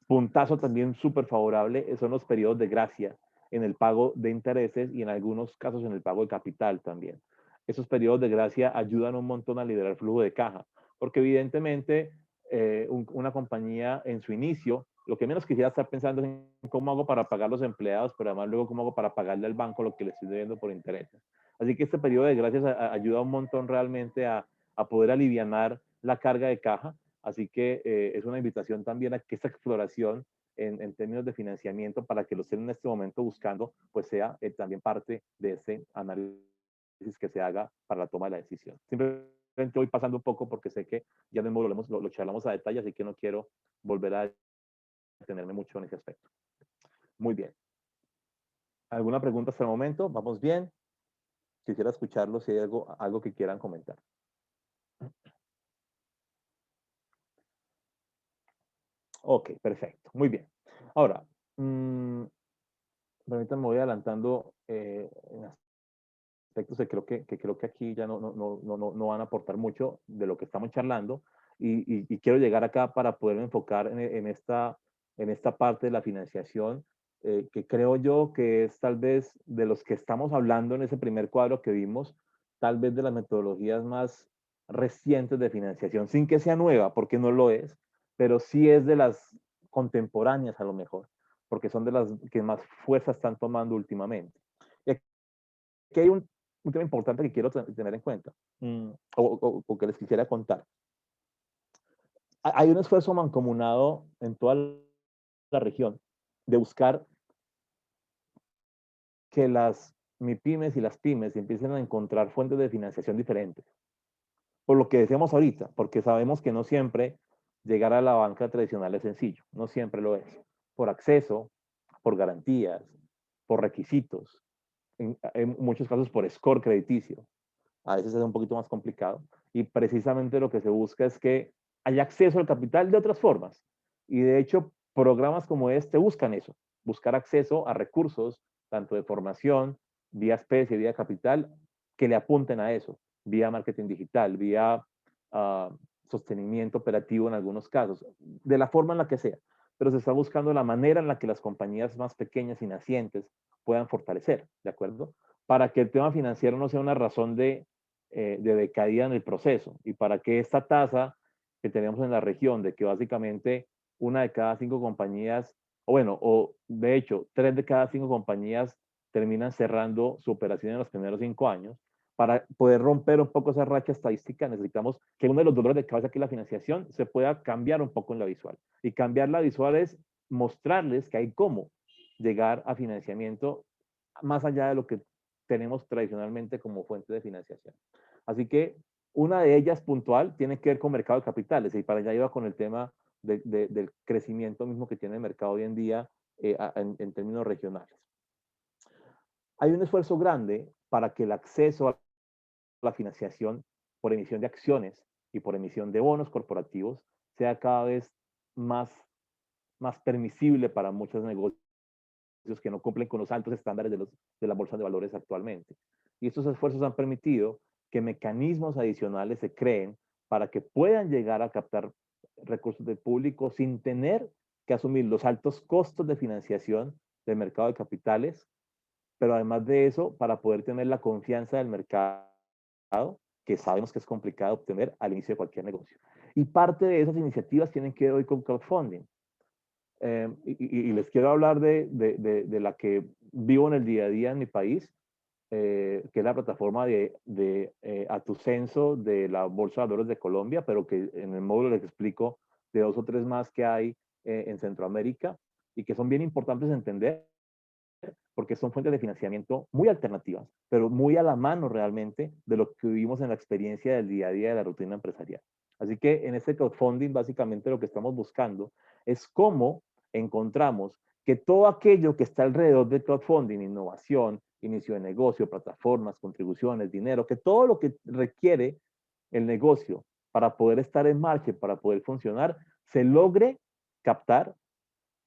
puntazo también súper favorable son los periodos de gracia en el pago de intereses y en algunos casos en el pago de capital también. Esos periodos de gracia ayudan un montón a liberar flujo de caja, porque evidentemente una compañía en su inicio, lo que menos quisiera estar pensando es en cómo hago para pagar los empleados, pero además luego cómo hago para pagarle al banco lo que le estoy debiendo por intereses. Así que este periodo de gracias ayuda un montón realmente a poder alivianar la carga de caja. Así que es una invitación también a que esta exploración en términos de financiamiento para que lo estén en este momento buscando, pues sea también parte de ese análisis que se haga para la toma de la decisión. Simplemente voy pasando un poco porque sé que ya lo charlamos a detalle, así que no quiero volver a detenerme mucho en ese aspecto. Muy bien. ¿Alguna pregunta hasta el momento? ¿Vamos bien? Quisiera escucharlo si hay algo que quieran comentar. Ok, perfecto. Muy bien. Ahora, permítanme, voy adelantando en aspectos que creo que aquí ya no van a aportar mucho de lo que estamos charlando y quiero llegar acá para poder enfocar en esta parte de la financiación, que creo yo que es tal vez de los que estamos hablando en ese primer cuadro que vimos, tal vez de las metodologías más recientes de financiación, sin que sea nueva, porque no lo es, pero sí es de las contemporáneas a lo mejor, porque son de las que más fuerza están tomando últimamente. Y aquí hay un tema importante que quiero tener en cuenta, o que les quisiera contar. Hay un esfuerzo mancomunado en toda la región de buscar que las MIPYMES y las pymes empiecen a encontrar fuentes de financiación diferentes. Por lo que decíamos ahorita, porque sabemos que no siempre llegar a la banca tradicional es sencillo, no siempre lo es. Por acceso, por garantías, por requisitos, en muchos casos por score crediticio. A veces es un poquito más complicado. Y precisamente lo que se busca es que haya acceso al capital de otras formas. Y de hecho, programas como este buscan eso, buscar acceso a recursos, tanto de formación, vía especie, vía capital, que le apunten a eso, vía marketing digital, vía sostenimiento operativo en algunos casos, de la forma en la que sea. Pero se está buscando la manera en la que las compañías más pequeñas y nacientes puedan fortalecer, ¿de acuerdo? Para que el tema financiero no sea una razón de decaída en el proceso y para que esta tasa que tenemos en la región de que básicamente una de cada 5 compañías, o bueno, o de hecho 3 de cada 5 compañías terminan cerrando su operación en los primeros 5 años, para poder romper un poco esa racha estadística necesitamos que uno de los dolores de cabeza que es la financiación se pueda cambiar un poco en la visual. Y cambiar la visual es mostrarles que hay cómo llegar a financiamiento más allá de lo que tenemos tradicionalmente como fuente de financiación. Así que una de ellas puntual tiene que ver con mercado de capitales y para allá iba con el tema del crecimiento mismo que tiene el mercado hoy en día en términos regionales. Hay un esfuerzo grande para que el acceso a la financiación por emisión de acciones y por emisión de bonos corporativos sea cada vez más, más permisible para muchos negocios que no cumplen con los altos estándares de la bolsa de valores actualmente. Y estos esfuerzos han permitido que mecanismos adicionales se creen para que puedan llegar a captar recursos del público sin tener que asumir los altos costos de financiación del mercado de capitales pero además de eso, para poder tener la confianza del mercado, que sabemos que es complicado obtener al inicio de cualquier negocio. Y parte de esas iniciativas tienen que ver hoy con crowdfunding. Y les quiero hablar de la que vivo en el día a día en mi país, que es la plataforma Atucenso de la Bolsa de Valores de Colombia, pero que en el módulo les explico de 2 o 3 más que hay en Centroamérica y que son bien importantes de entender porque son fuentes de financiamiento muy alternativas, pero muy a la mano realmente de lo que vivimos en la experiencia del día a día de la rutina empresarial. Así que en este crowdfunding básicamente lo que estamos buscando es cómo encontramos que todo aquello que está alrededor del crowdfunding, innovación, inicio de negocio, plataformas, contribuciones, dinero, que todo lo que requiere el negocio para poder estar en marcha, para poder funcionar, se logre captar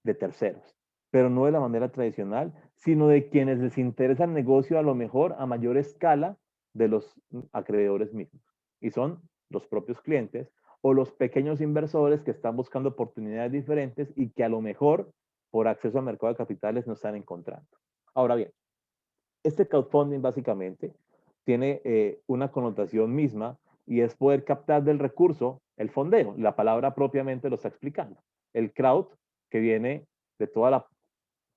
de terceros, pero no de la manera tradicional, sino de quienes les interesa el negocio a lo mejor a mayor escala de los acreedores mismos. Y son los propios clientes o los pequeños inversores que están buscando oportunidades diferentes y que a lo mejor por acceso al mercado de capitales no están encontrando. Ahora bien, este crowdfunding básicamente tiene una connotación misma y es poder captar del recurso el fondeo. La palabra propiamente lo está explicando. El crowd, que viene de toda la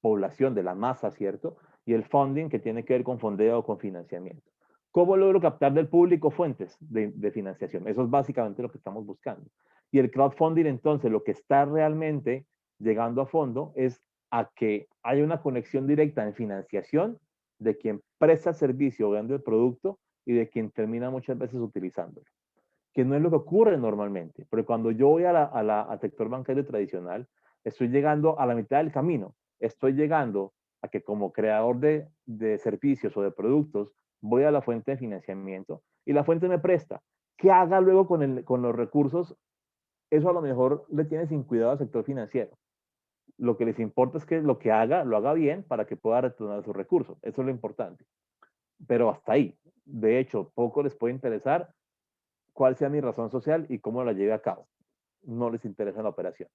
población, de la masa, ¿cierto? Y el funding, que tiene que ver con fondeo o con financiamiento. ¿Cómo logro captar del público fuentes de financiación? Eso es básicamente lo que estamos buscando. Y el crowdfunding, entonces, lo que está realmente llegando a fondo es a que haya una conexión directa en financiación de quien presta servicio o vende el producto y de quien termina muchas veces utilizándolo, que no es lo que ocurre normalmente, porque cuando yo voy al sector bancario tradicional, estoy llegando a la mitad del camino, estoy llegando a que como creador de servicios o de productos, voy a la fuente de financiamiento y la fuente me presta. ¿Qué haga luego con los recursos? Eso a lo mejor le tiene sin cuidado al sector financiero. Lo que les importa es que lo que haga, lo haga bien para que pueda retornar sus recursos. Eso es lo importante. Pero hasta ahí. De hecho, poco les puede interesar cuál sea mi razón social y cómo la lleve a cabo. No les interesa la operación.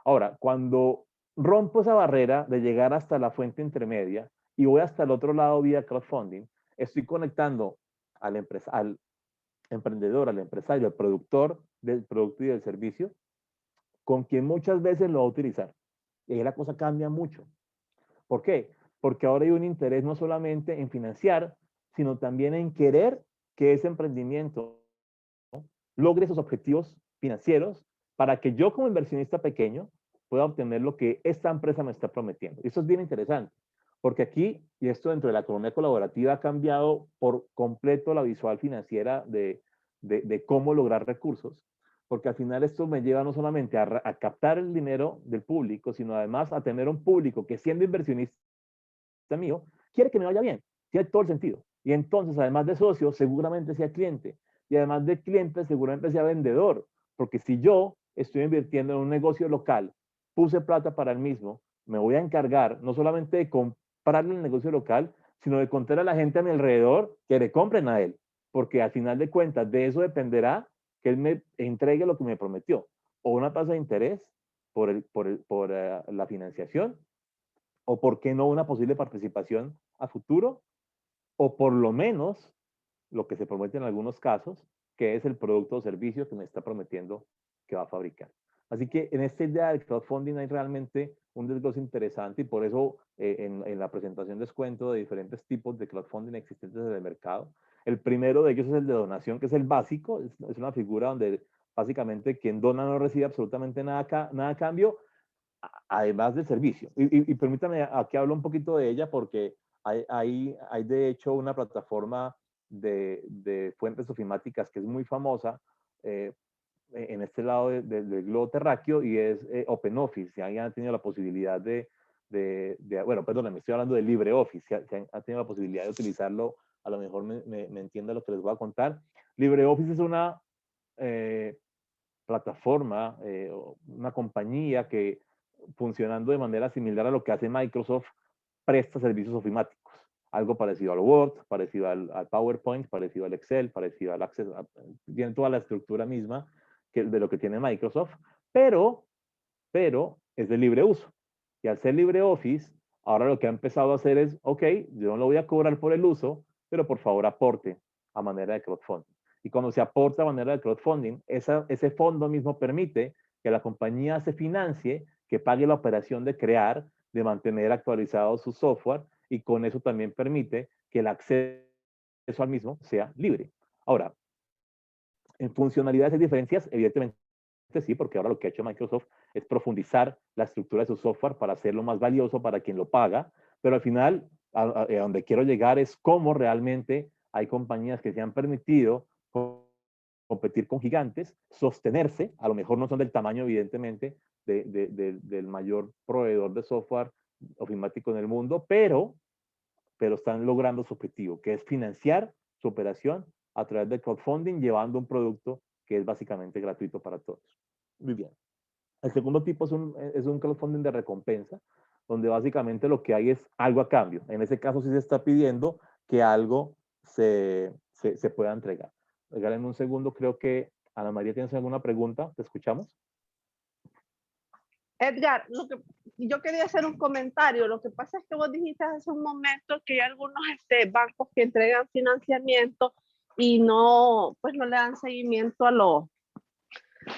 Ahora, cuando rompo esa barrera de llegar hasta la fuente intermedia y voy hasta el otro lado vía crowdfunding, estoy conectando al emprendedor, al empresario, al productor del producto y del servicio, con quien muchas veces lo va a utilizar. Y ahí la cosa cambia mucho. ¿Por qué? Porque ahora hay un interés no solamente en financiar, sino también en querer que ese emprendimiento logre esos objetivos financieros para que yo como inversionista pequeño pueda obtener lo que esta empresa me está prometiendo. Y eso es bien interesante, porque aquí, y esto dentro de la economía colaborativa ha cambiado por completo la visual financiera de cómo lograr recursos, porque al final esto me lleva no solamente a captar el dinero del público, sino además a tener un público que siendo inversionista mío, quiere que me vaya bien, tiene todo el sentido. Y entonces, además de socio, seguramente sea cliente. Y además de cliente, seguramente sea vendedor. Porque si yo estoy invirtiendo en un negocio local, puse plata para el mismo, me voy a encargar no solamente de comprarle el negocio local, sino de contar a la gente a mi alrededor que le compren a él. Porque al final de cuentas, de eso dependerá que él me entregue lo que me prometió. O una tasa de interés por la financiación, o por qué no una posible participación a futuro, o por lo menos lo que se promete en algunos casos, que es el producto o servicio que me está prometiendo que va a fabricar. Así que en esta idea del crowdfunding hay realmente un desglose interesante y por eso en la presentación les cuento de diferentes tipos de crowdfunding existentes en el mercado. El primero de ellos es el de donación, que es el básico, es una figura donde básicamente quien dona no recibe absolutamente nada, nada a cambio, además del servicio. Y permítame, aquí hablo un poquito de ella porque hay de hecho una plataforma de fuentes ofimáticas que es muy famosa en este lado del globo terráqueo y es OpenOffice. Si alguien ha tenido la posibilidad bueno, perdón, me estoy hablando de LibreOffice. Si ha tenido la posibilidad de utilizarlo, a lo mejor me entiende lo que les voy a contar. LibreOffice es una plataforma, una compañía que funcionando de manera similar a lo que hace Microsoft, presta servicios ofimáticos. Algo parecido al Word, parecido al PowerPoint, parecido al Excel, parecido al Access, tiene toda la estructura misma de lo que tiene Microsoft, pero es de libre uso. Y al ser LibreOffice, Ahora lo que ha empezado a hacer es, ok, yo no lo voy a cobrar por el uso, pero por favor aporte a manera de crowdfunding. Y cuando se aporta a manera de crowdfunding, ese fondo mismo permite que la compañía se financie, que pague la operación de crear, de mantener actualizado su software, y con eso también permite que el acceso al mismo sea libre. Ahora, en funcionalidades y diferencias, evidentemente sí, porque ahora lo que ha hecho Microsoft es profundizar la estructura de su software para hacerlo más valioso para quien lo paga, pero al final, a donde quiero llegar es cómo realmente hay compañías que se han permitido competir con gigantes, sostenerse, a lo mejor no son del tamaño, evidentemente, del mayor proveedor de software ofimático en el mundo, pero están logrando su objetivo, que es financiar su operación a través de crowdfunding, llevando un producto que es básicamente gratuito para todos. Muy bien. El segundo tipo es un crowdfunding de recompensa, donde básicamente lo que hay es algo a cambio. En ese caso sí se está pidiendo que algo se pueda entregar. Regálenme un segundo, creo que Ana María, ¿tienes alguna pregunta? ¿Te escuchamos? Edgar, yo quería hacer un comentario. Lo que pasa es que vos dijiste hace un momento que hay algunos bancos que entregan financiamiento y no, pues no le dan seguimiento a los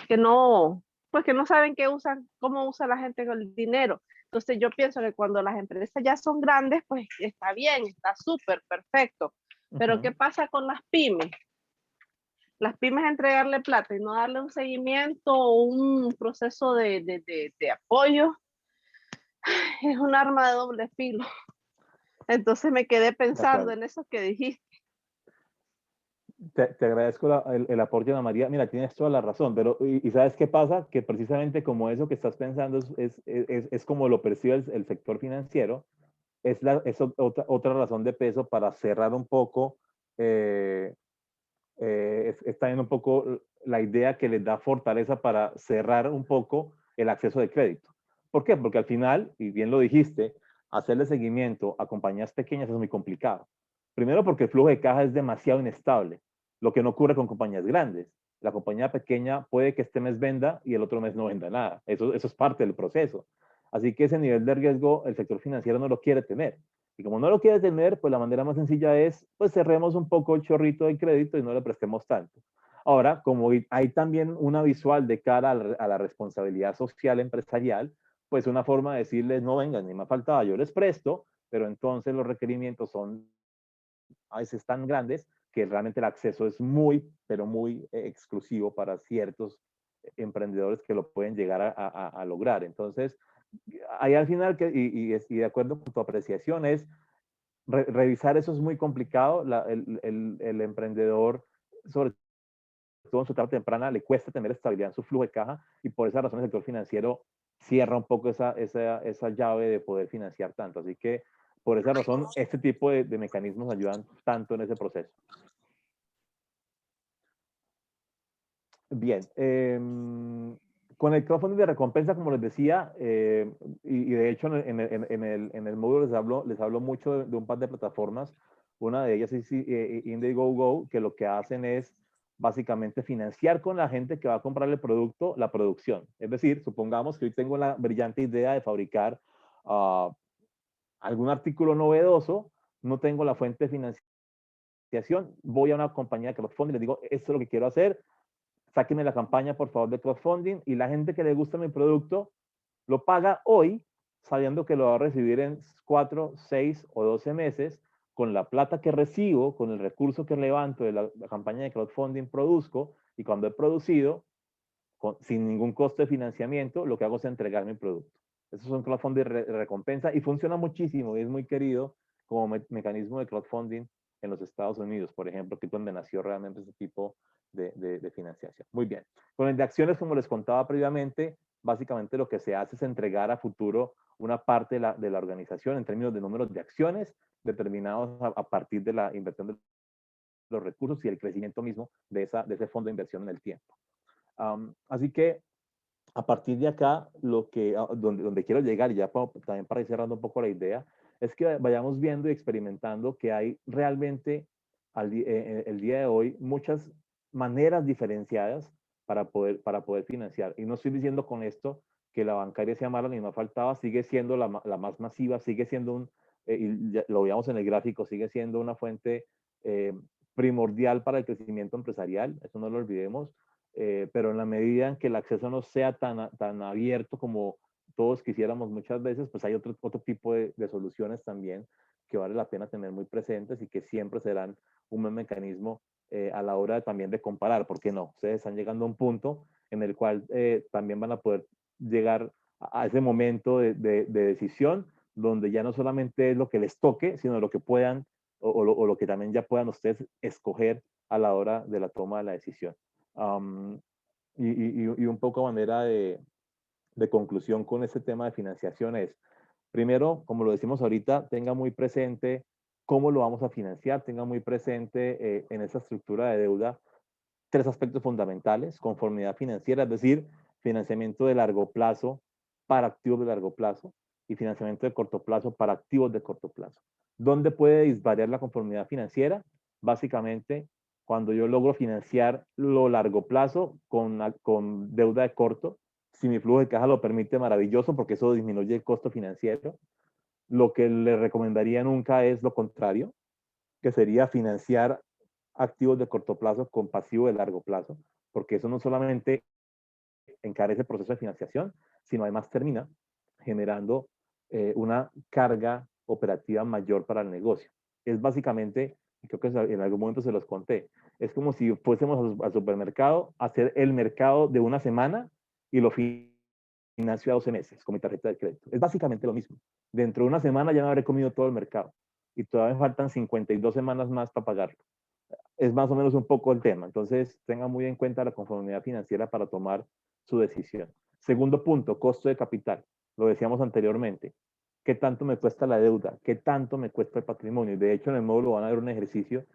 que no, pues que no saben qué usan, cómo usa la gente el dinero. Entonces yo pienso que cuando las empresas ya son grandes, pues está bien, está súper perfecto. Pero ¿qué pasa con las pymes? Las pymes entregarle plata y no darle un seguimiento o un proceso de apoyo es un arma de doble filo. Entonces me quedé De pensando acuerdo. en eso que dijiste. Te agradezco el aporte, Ana María. Mira, tienes toda la razón, pero ¿y sabes qué pasa? Que precisamente como eso que estás pensando es como lo percibe el sector financiero, es otra razón de peso para cerrar un poco, es también un poco la idea que les da fortaleza para cerrar un poco el acceso de crédito. ¿Por qué? Porque al final, y bien lo dijiste, hacerle seguimiento a compañías pequeñas es muy complicado. Primero porque el flujo de caja es demasiado inestable, lo que no ocurre con compañías grandes. La compañía pequeña puede que este mes venda y el otro mes no venda nada. Eso es parte del proceso. Así que ese nivel de riesgo el sector financiero no lo quiere tener. Y como no lo quiere tener, pues la manera más sencilla es, pues cerremos un poco el chorrito de crédito y no le prestemos tanto. Ahora, como hay también una visual de cara a la responsabilidad social empresarial, pues una forma de decirles, no vengan, ni me faltaba, yo les presto, pero entonces los requerimientos son a veces tan grandes que realmente el acceso es muy, pero muy exclusivo para ciertos emprendedores que lo pueden llegar a lograr. Entonces, ahí al final, y de acuerdo con tu apreciación, es revisar eso es muy complicado. El emprendedor, sobre todo en su etapa temprana, le cuesta tener estabilidad en su flujo de caja y por esa razón el sector financiero cierra un poco esa llave de poder financiar tanto. Así que por esa razón, este tipo de mecanismos ayudan tanto en ese proceso. Bien, con el crowdfunding de recompensa, como les decía, y de hecho en el módulo les hablo mucho de un par de plataformas. Una de ellas es Indiegogo, que lo que hacen es básicamente financiar con la gente que va a comprar el producto, la producción. Es decir, supongamos que hoy tengo la brillante idea de fabricar algún artículo novedoso, no tengo la fuente de financiación, voy a una compañía de crowdfunding y les digo, esto es lo que quiero hacer, sáquenme la campaña, por favor, de crowdfunding, y la gente que le gusta mi producto lo paga hoy, sabiendo que lo va a recibir en 4, 6 o 12 meses, con la plata que recibo, con el recurso que levanto de la campaña de crowdfunding, produzco, y cuando he producido, sin ningún costo de financiamiento, lo que hago es entregar mi producto. Eso es un crowdfunding de recompensa y funciona muchísimo y es muy querido como mecanismo de crowdfunding en los Estados Unidos, por ejemplo, que es donde nació realmente ese tipo de financiación. Muy bien. Con el de acciones, como les contaba previamente, básicamente lo que se hace es entregar a futuro una parte de la organización en términos de números de acciones determinados a partir de la inversión de los recursos y el crecimiento mismo de ese fondo de inversión en el tiempo. Así que a partir de acá, donde quiero llegar, y ya también para ir cerrando un poco la idea, es que vayamos viendo y experimentando que hay realmente el día de hoy muchas maneras diferenciadas para poder financiar. Y no estoy diciendo con esto que la bancaria sea mala ni más faltaba, sigue siendo la más masiva, sigue siendo y lo veíamos en el gráfico, sigue siendo una fuente primordial para el crecimiento empresarial, eso no lo olvidemos, pero en la medida en que el acceso no sea tan abierto como todos quisiéramos muchas veces, pues hay otro tipo de soluciones también que vale la pena tener muy presentes y que siempre serán un buen mecanismo a la hora también de comparar, ¿por qué no? Ustedes están llegando a un punto en el cual también van a poder llegar a ese momento de decisión donde ya no solamente es lo que les toque, sino lo que puedan o lo que también ya puedan ustedes escoger a la hora de la toma de la decisión. Y un poco a manera de conclusión con este tema de financiación es, primero, como lo decimos ahorita, tenga muy presente cómo lo vamos a financiar, tenga muy presente en esa estructura de deuda tres aspectos fundamentales: conformidad financiera, es decir, financiamiento de largo plazo para activos de largo plazo y financiamiento de corto plazo para activos de corto plazo. ¿Dónde puede disvariar la conformidad financiera? Básicamente, cuando yo logro financiar lo largo plazo con deuda de corto, si mi flujo de caja lo permite, maravilloso, porque eso disminuye el costo financiero. Lo que le recomendaría nunca es lo contrario, que sería financiar activos de corto plazo con pasivo de largo plazo, porque eso no solamente encarece el proceso de financiación, sino además termina generando una carga operativa mayor para el negocio. Es básicamente, creo que en algún momento se los conté, es como si fuésemos al supermercado a hacer el mercado de una semana y lo financio a 12 meses con mi tarjeta de crédito. Es básicamente lo mismo. Dentro de una semana ya me habré comido todo el mercado y todavía me faltan 52 semanas más para pagarlo. Es más o menos un poco el tema. Entonces, tenga muy en cuenta la conformidad financiera para tomar su decisión. Segundo punto, costo de capital. Lo decíamos anteriormente. ¿Qué tanto me cuesta la deuda? ¿Qué tanto me cuesta el patrimonio? De hecho, en el módulo van a ver un ejercicio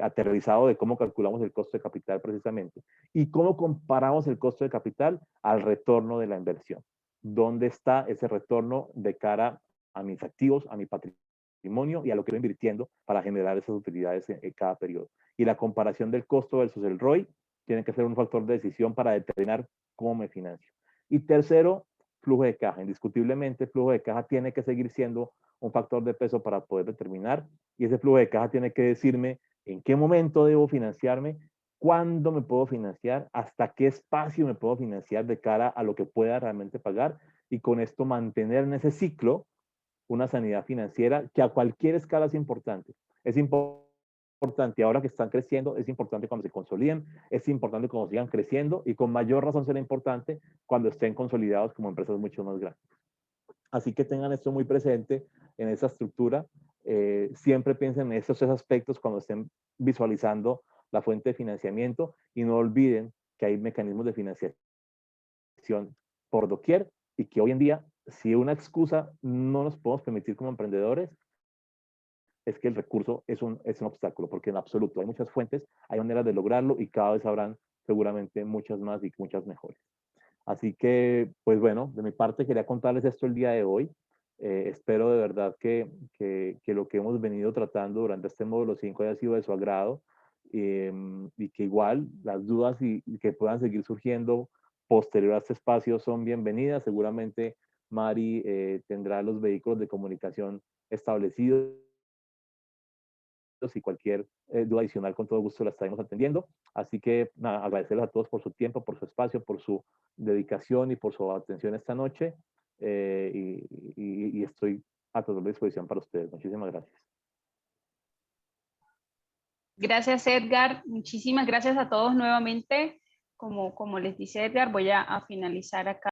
aterrizado de cómo calculamos el costo de capital precisamente. Y cómo comparamos el costo de capital al retorno de la inversión. ¿Dónde está ese retorno de cara a mis activos, a mi patrimonio y a lo que estoy invirtiendo para generar esas utilidades en cada periodo? Y la comparación del costo versus el ROI tiene que ser un factor de decisión para determinar cómo me financio. Y tercero, flujo de caja. Indiscutiblemente, el flujo de caja tiene que seguir siendo un factor de peso para poder determinar, y ese flujo de caja tiene que decirme en qué momento debo financiarme, cuándo me puedo financiar, hasta qué espacio me puedo financiar de cara a lo que pueda realmente pagar, y con esto mantener en ese ciclo una sanidad financiera que a cualquier escala es importante. Es importante ahora que están creciendo, es importante cuando se consoliden, es importante cuando sigan creciendo, y con mayor razón será importante cuando estén consolidados como empresas mucho más grandes. Así que tengan esto muy presente en esa estructura. Siempre piensen en estos tres aspectos cuando estén visualizando la fuente de financiamiento, y no olviden que hay mecanismos de financiación por doquier, y que hoy en día, si una excusa no nos podemos permitir como emprendedores, es que el recurso es un obstáculo, porque en absoluto hay muchas fuentes, hay maneras de lograrlo, y cada vez habrán seguramente muchas más y muchas mejores. Así que, pues bueno, de mi parte quería contarles esto el día de hoy. Espero de verdad que lo que hemos venido tratando durante este módulo 5 haya sido de su agrado, y que igual las dudas y que puedan seguir surgiendo posterior a este espacio son bienvenidas. Seguramente Mari tendrá los vehículos de comunicación establecidos, y cualquier duda adicional con todo gusto la estaremos atendiendo. Así que nada, agradecerles a todos por su tiempo, por su espacio, por su dedicación y por su atención esta noche, y estoy a toda disposición para ustedes. Muchísimas gracias. Gracias, Edgar. Muchísimas gracias a todos nuevamente. Como les dice Edgar, voy a finalizar acá